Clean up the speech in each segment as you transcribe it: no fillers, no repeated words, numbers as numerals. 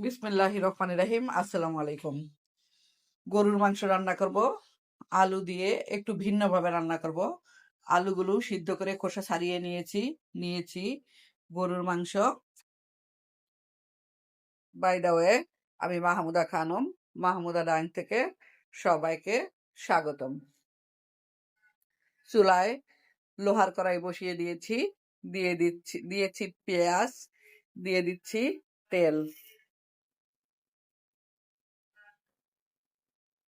বিসমিল্লাহির রহমানির রহিম। আসসালামু আলাইকুম। গরুর মাংস রান্না করব। আলু দিয়ে একটু ভিন্নভাবে রান্না করব। আলুগুলো সিদ্ধ করে খোসা ছাড়িয়ে নিয়েছি গরুর মাংস। বাই দ্য ওয়ে, আমি মাহমুদা খানম, মাহমুদা ডাইন থেকে সবাইকে স্বাগতম। চুলায় লোহার কড়াই বসিয়ে দিয়েছি পেঁয়াজ, দিয়ে দিচ্ছি তেল।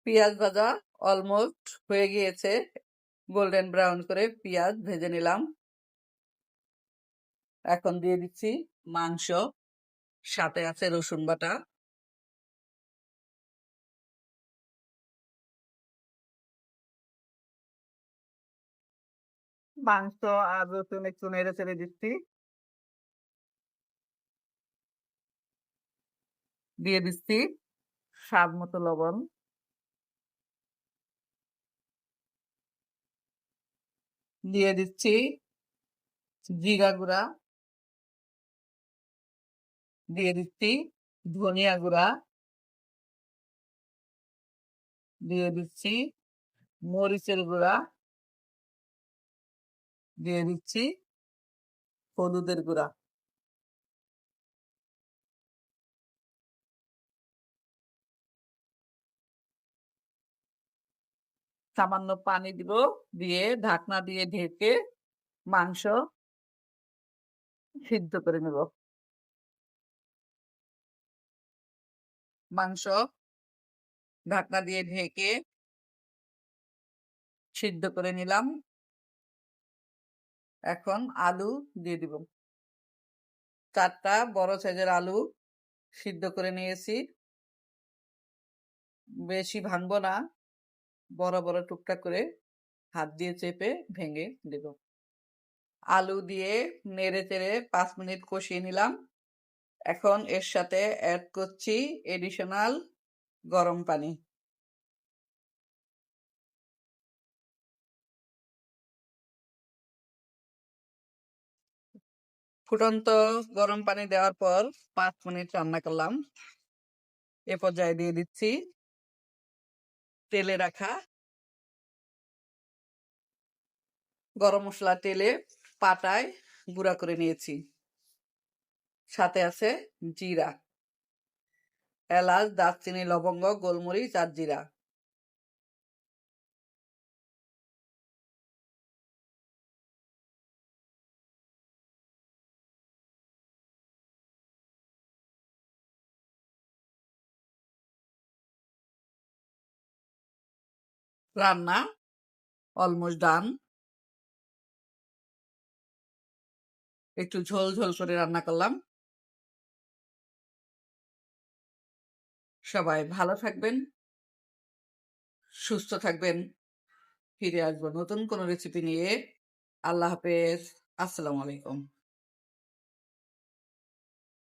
পেঁয়াজ ভাজা অলমোস্ট হয়ে গিয়েছে, গোল্ডেন ব্রাউন করে পেঁয়াজ ভেজে নিলাম। এখন দিয়ে দিচ্ছি মাংস, সাথে আছে রসুন বাটা। মাংস আর রসুন একটু নেড়ে চেড়ে দিচ্ছি। দিয়ে দিচ্ছি স্বাদ মতো লবণ। দিয়ে দিচ্ছি জিরা গুঁড়া, দিয়ে দিচ্ছি ধনিয়া গুঁড়া, দিয়ে দিচ্ছি মরিচের গুঁড়া, দিয়ে দিচ্ছি হলুদের গুঁড়া। সামান্য পানি দিব, দিয়ে ঢাকনা দিয়ে ঢেকে মাংস সিদ্ধ করে নেব। মাংস ঢাকনা দিয়ে ঢেকে সিদ্ধ করে নিলাম। এখন আলু দিয়ে দিব। 4টা বড় সাইজের আলু সিদ্ধ করে নিয়েছি। বেশি ভাঙবো না, বড় বড় টুকটাক করে হাত দিয়ে চেপে ভেঙে দেব। আলু দিয়ে নেড়ে চেড়ে 5 মিনিট কষিয়ে নিলাম। এখন এর সাথে অ্যাড করছি এডিশনাল গরম পানি। ফুটন্ত গরম পানি দেওয়ার পর 5 মিনিট রান্না করলাম। এ পর্যায়ে দিয়ে দিচ্ছি তেলে রাখা গরম মশলা, তেলে পাটায় গুঁড়া করে নিয়েছি। সাথে আছে জিরা, এলাচ, দারচিনি, লবঙ্গ, গোলমরিচ আর জিরা। রান্না অলমোস্ট ডান। একটু ঝোল ঝোল করে রান্না করলাম। সবাই ভালো থাকবেন, সুস্থ থাকবেন। ফিরে আসবো নতুন কোনো রেসিপি নিয়ে। আল্লাহ হাফেজ। আসসালামু আলাইকুম।